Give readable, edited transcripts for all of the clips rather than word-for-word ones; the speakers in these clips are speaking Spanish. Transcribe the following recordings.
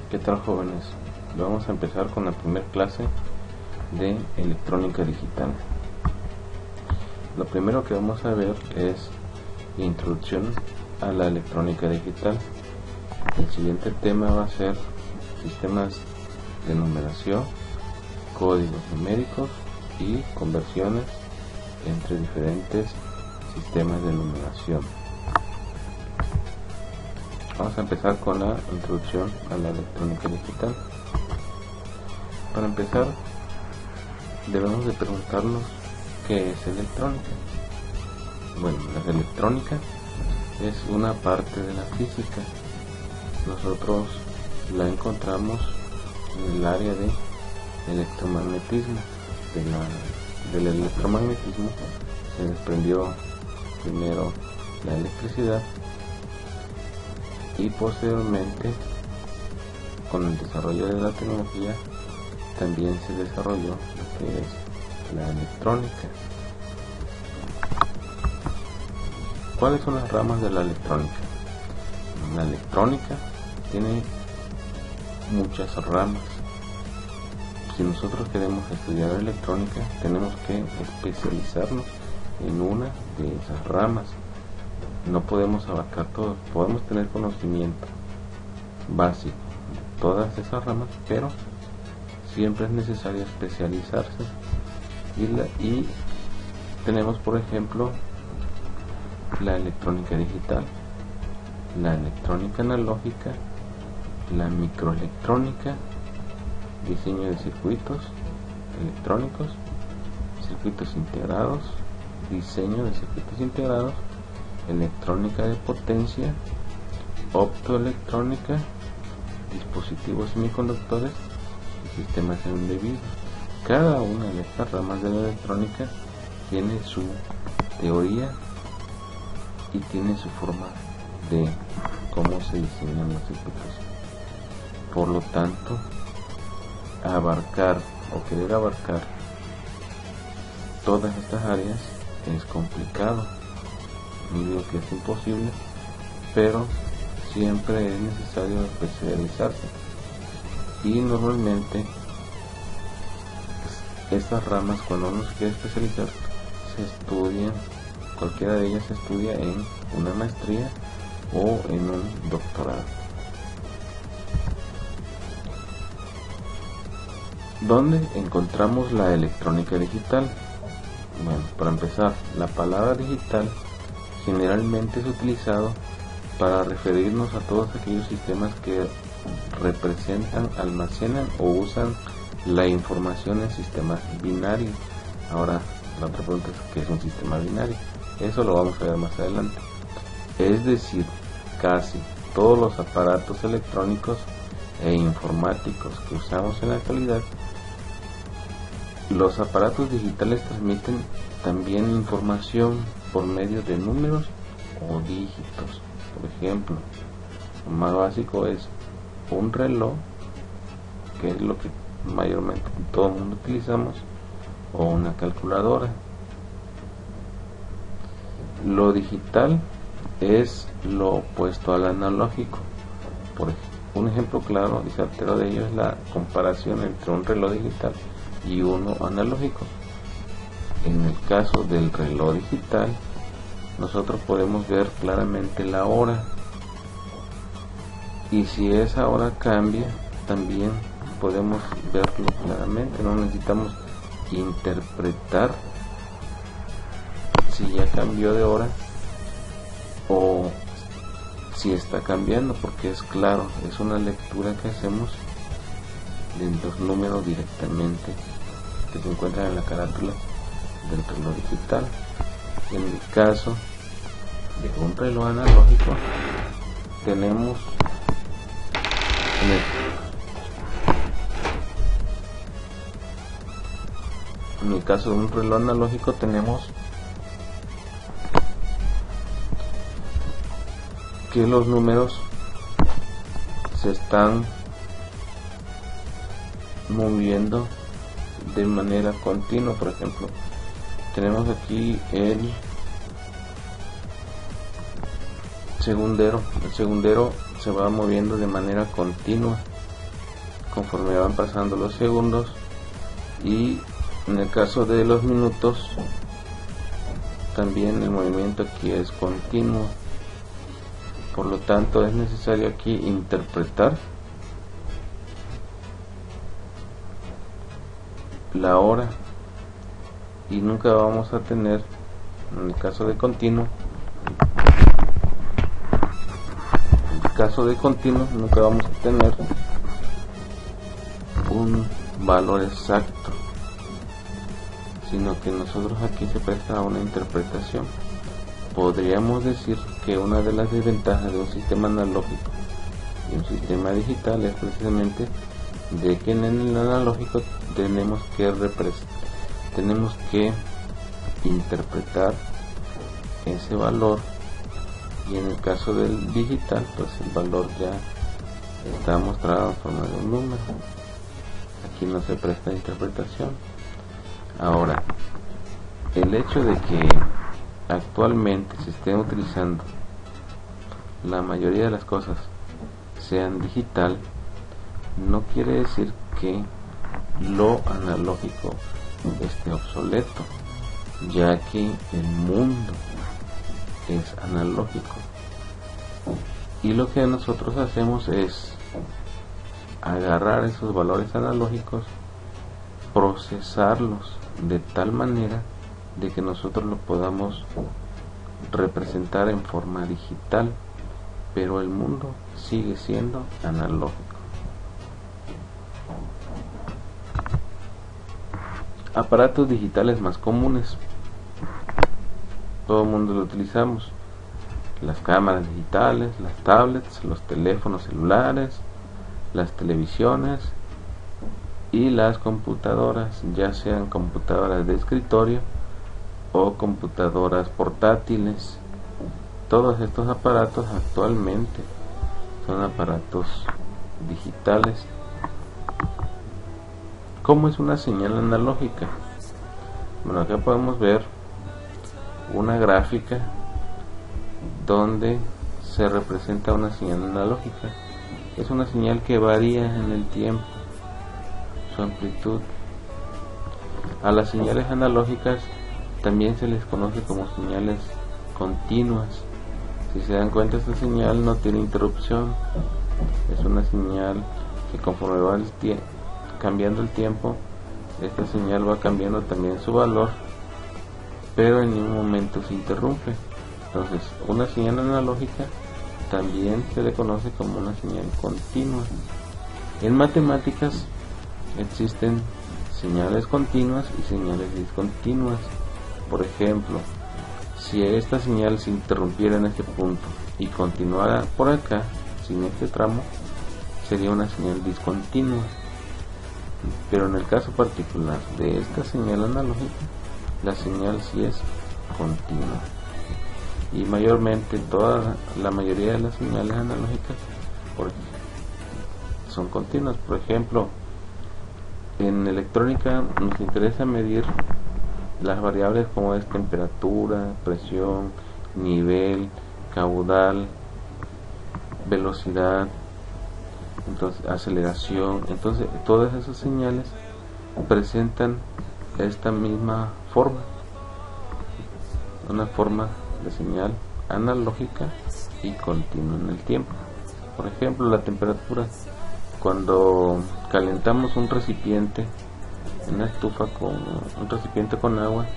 ¿Qué tal, jóvenes? Vamos a empezar con la primera clase de electrónica digital. Lo primero que vamos a ver es introducción a la electrónica digital. El siguiente tema va a ser sistemas de numeración, códigos numéricos y conversiones entre diferentes sistemas de numeración. Vamos a empezar con la introducción a la electrónica digital. Para empezar, debemos de preguntarnos qué es electrónica. Bueno, la electrónica es una parte de la física. Nosotros la encontramos en el área de electromagnetismo. Del electromagnetismo se desprendió primero la electricidad y posteriormente, con el desarrollo de la tecnología, también se desarrolló lo que es la electrónica. ¿Cuáles son las ramas de la electrónica? La electrónica tiene muchas ramas. Si nosotros queremos estudiar electrónica, tenemos que especializarnos en una de esas ramas. No podemos abarcar todo, podemos tener conocimiento básico de todas esas ramas, pero siempre es necesario especializarse. Y tenemos, por ejemplo, la electrónica digital, la electrónica analógica, la microelectrónica, diseño de circuitos electrónicos, circuitos integrados, diseño de circuitos integrados, electrónica de potencia, optoelectrónica, dispositivos semiconductores y sistemas embebidos. Cada una de estas ramas de la electrónica tiene su teoría y tiene su forma de cómo se diseñan los circuitos. Por lo tanto, abarcar o querer abarcar todas estas áreas es complicado. No digo que es imposible, pero siempre es necesario especializarse. Y normalmente estas ramas, cuando uno se quiere especializar, se estudian, cualquiera de ellas se estudia en una maestría o en un doctorado. ¿Dónde encontramos la electrónica digital? Bueno, para empezar, la palabra digital generalmente es utilizado para referirnos a todos aquellos sistemas que representan, almacenan o usan la información en sistemas binarios. Ahora, la otra pregunta es ¿qué es un sistema binario? Eso lo vamos a ver más adelante. Es decir, casi todos los aparatos electrónicos e informáticos que usamos en la actualidad, los aparatos digitales transmiten también información por medio de números o dígitos. Por ejemplo, lo más básico es un reloj, que es lo que mayormente todo el mundo utilizamos, o una calculadora. Lo digital es lo opuesto al analógico. Por un ejemplo claro y certero de ello es la comparación entre un reloj digital y uno analógico. En el caso del reloj digital, nosotros podemos ver claramente la hora, y si esa hora cambia, también podemos verlo claramente. No necesitamos interpretar si ya cambió de hora o si está cambiando, porque es claro, es una lectura que hacemos de los números directamente que se encuentran en la carátula del reloj digital. En el caso de un reloj analógico, tenemos en el caso de un reloj analógico tenemos que los números se están moviendo de manera continua. Por ejemplo, tenemos aquí el segundero. El segundero se va moviendo de manera continua conforme van pasando los segundos, y en el caso de los minutos también el movimiento aquí es continuo. Por lo tanto es necesario aquí interpretar la hora, y nunca vamos a tener, en el caso de continuo, nunca vamos a tener un valor exacto, sino que nosotros aquí se presta a una interpretación. Podríamos decir que una de las desventajas de un sistema analógico y un sistema digital es precisamente de que en el analógico tenemos que interpretar ese valor, y en el caso del digital pues el valor ya está mostrado en forma de un número. Aquí no se presta interpretación. Ahora, el hecho de que actualmente se estén utilizando la mayoría de las cosas sean digital, no quiere decir que lo analógico esté obsoleto, ya que el mundo es analógico, y lo que nosotros hacemos es agarrar esos valores analógicos, procesarlos de tal manera de que nosotros lo podamos representar en forma digital, pero el mundo sigue siendo analógico. Aparatos digitales más comunes, todo el mundo lo utilizamos: las cámaras digitales, las tablets, los teléfonos celulares, las televisiones y las computadoras, ya sean computadoras de escritorio o computadoras portátiles. Todos estos aparatos actualmente son aparatos digitales. ¿Cómo es una señal analógica? Bueno, acá podemos ver una gráfica donde se representa una señal analógica. Es una señal que varía en el tiempo, su amplitud. A las señales analógicas también se les conoce como señales continuas. Si se dan cuenta, esta señal no tiene interrupción. Es una señal que conforme va cambiando el tiempo, esta señal va cambiando también su valor, pero en ningún momento se interrumpe. Entonces, una señal analógica también se le conoce como una señal continua. En matemáticas existen señales continuas y señales discontinuas. Por ejemplo, si esta señal se interrumpiera en este punto y continuara por acá sin este tramo, sería una señal discontinua. Pero en el caso particular de esta señal analógica, la señal sí es continua, y mayormente la mayoría de las señales analógicas son continuas. Por ejemplo, en electrónica nos interesa medir las variables como es temperatura, presión, nivel, caudal, velocidad, entonces aceleración. Entonces todas esas señales presentan esta misma forma, una forma de señal analógica y continua en el tiempo. Por ejemplo, la temperatura. Cuando calentamos un recipiente, una estufa con un recipiente con agua,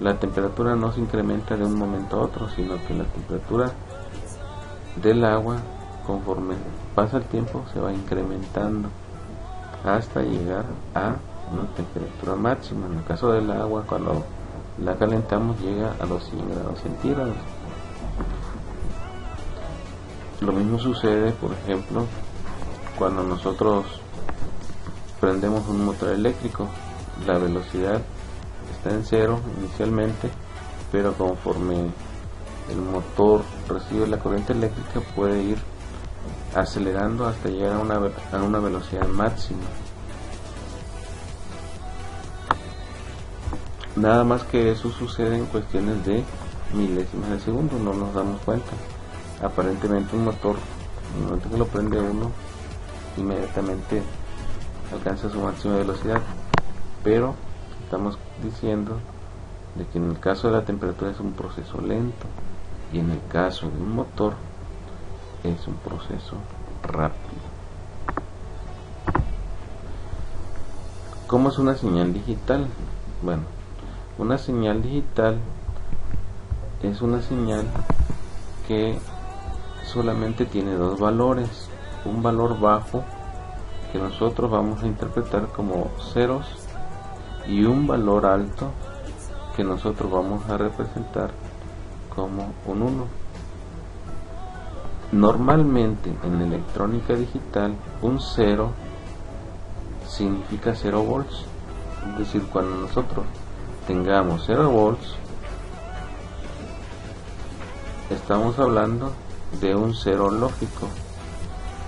la temperatura no se incrementa de un momento a otro, sino que la temperatura del agua, conforme pasa el tiempo, se va incrementando hasta llegar a una temperatura máxima. En el caso del agua, cuando la calentamos, llega a los 100 grados centígrados. Lo mismo sucede, por ejemplo, cuando nosotros prendemos un motor eléctrico. La velocidad está en cero inicialmente, pero conforme el motor recibe la corriente eléctrica, puede ir acelerando hasta llegar a una velocidad máxima. Nada más que eso sucede en cuestiones de milésimas de segundo, no nos damos cuenta. Aparentemente un motor, en el momento que lo prende uno, inmediatamente alcanza su máxima velocidad, pero estamos diciendo de que en el caso de la temperatura es un proceso lento y en el caso de un motor es un proceso rápido. ¿Cómo es una señal digital? Bueno, una señal digital es una señal que solamente tiene dos valores, un valor bajo que nosotros vamos a interpretar como ceros y un valor alto que nosotros vamos a representar como un 1. Normalmente en electrónica digital un 0 significa 0 volts, es decir, cuando nosotros tengamos 0 volts estamos hablando de un 0 lógico.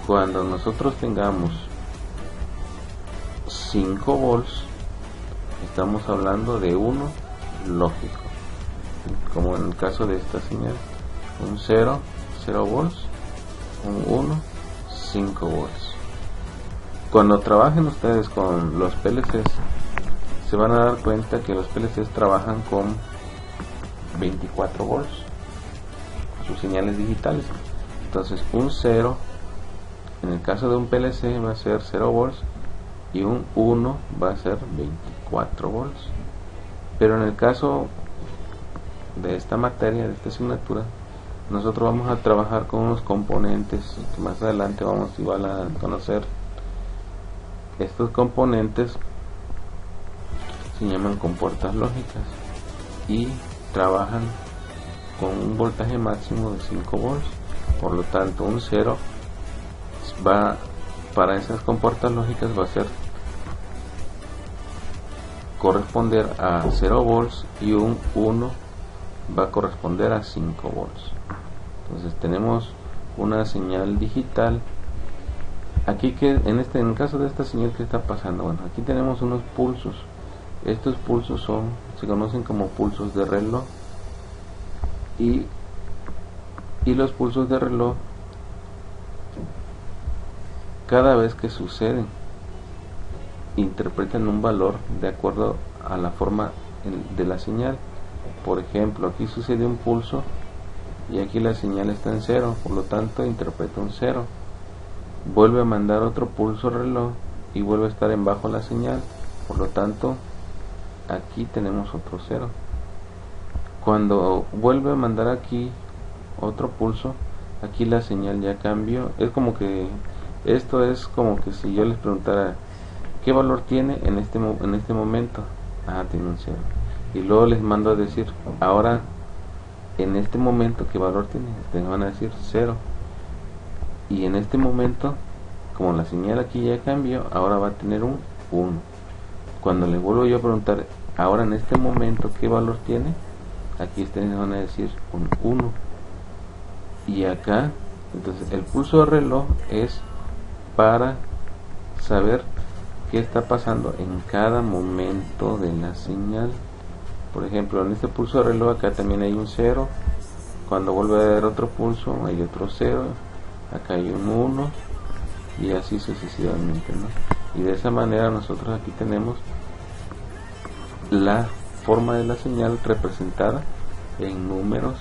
Cuando nosotros tengamos 5 volts estamos hablando de 1 lógico, como en el caso de esta señal, un 0, 0 volts, un 1, 5 volts. Cuando trabajen ustedes con los PLCs se van a dar cuenta que los PLCs trabajan con 24 volts, sus señales digitales. Entonces un 0 en el caso de un PLC va a ser 0 volts y un 1 va a ser 24 volts. Pero en el caso de esta materia, de esta asignatura, nosotros vamos a trabajar con unos componentes que más adelante vamos igual a conocer. Estos componentes se llaman compuertas lógicas y trabajan con un voltaje máximo de 5 volts. Por lo tanto, un 0 va para esas compuertas lógicas va a ser corresponder a 0 volts y un 1 va a corresponder a 5 volts. Entonces tenemos una señal digital. Aquí que en el caso de esta señal que está pasando, bueno, aquí tenemos unos pulsos. Estos pulsos se conocen como pulsos de reloj y los pulsos de reloj, cada vez que suceden, interpretan un valor de acuerdo a la forma de la señal. Por ejemplo, aquí sucede un pulso y aquí la señal está en 0, por lo tanto interpreta un 0. Vuelve a mandar otro pulso reloj y vuelve a estar en bajo la señal, por lo tanto aquí tenemos otro 0. Cuando vuelve a mandar aquí otro pulso, aquí la señal ya cambió. Es como que esto es como que si yo les preguntara ¿qué valor tiene en este momento? Tiene un 0. Y luego les mando a decir ahora en este momento ¿qué valor tiene? Ustedes van a decir 0. Y en este momento, como la señal aquí ya cambió, ahora va a tener un 1. Cuando les vuelvo yo a preguntar ahora en este momento ¿qué valor tiene? Aquí ustedes van a decir un 1. Y acá, entonces el pulso de reloj es para saber qué está pasando en cada momento de la señal. Por ejemplo, en este pulso de reloj acá también hay un 0. Cuando vuelve a haber otro pulso hay otro 0. Acá hay un 1 y así sucesivamente, ¿no? Y de esa manera nosotros aquí tenemos la forma de la señal representada en números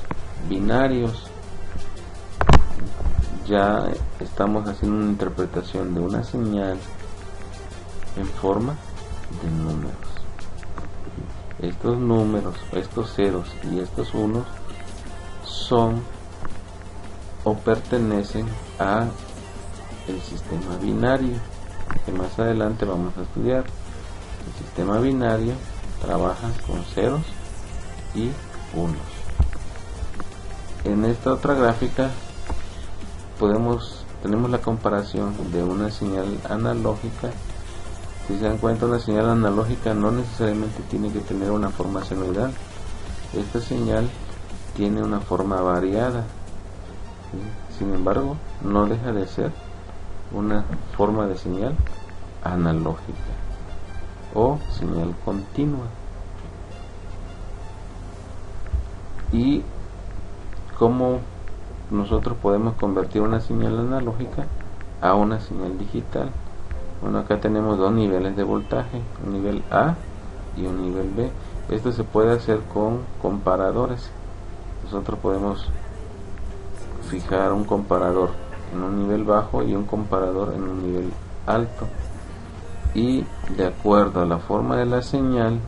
binarios. Ya estamos haciendo una interpretación de una señal en forma de números. Estos números, estos ceros y estos unos son o pertenecen a el sistema binario que más adelante vamos a estudiar. El sistema binario trabaja con ceros y unos. En esta otra gráfica tenemos la comparación de una señal analógica. Si se dan cuenta, una señal analógica no necesariamente tiene que tener una forma senoidal. Esta señal tiene una forma variada, sin embargo no deja de ser una forma de señal analógica o señal continua. Y cómo nosotros podemos convertir una señal analógica a una señal digital. Bueno, acá tenemos dos niveles de voltaje, un nivel A y un nivel B. Esto se puede hacer con comparadores. Nosotros podemos fijar un comparador en un nivel bajo y un comparador en un nivel alto, y de acuerdo a la forma de la señal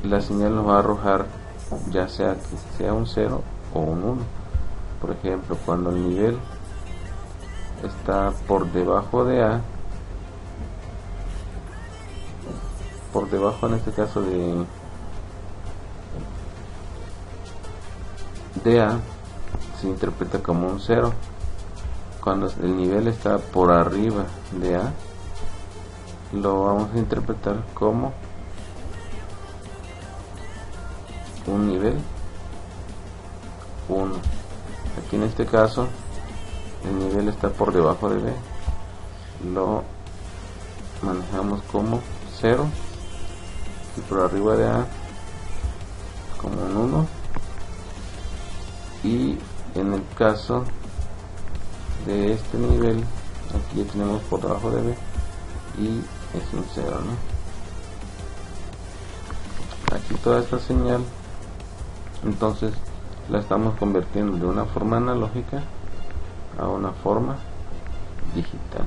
nos va a arrojar ya sea que sea un 0 o un 1. Por ejemplo, cuando el nivel está por debajo de A, por debajo en este caso de A, se interpreta como un 0. Cuando el nivel está por arriba de A, lo vamos a interpretar como un nivel 1. Aquí en este caso el nivel está por debajo de B, lo manejamos como 0, y por arriba de A como un 1, y en el caso de este nivel aquí ya tenemos por debajo de B y es un 0, ¿no? Aquí toda esta señal entonces la estamos convirtiendo de una forma analógica a una forma digital.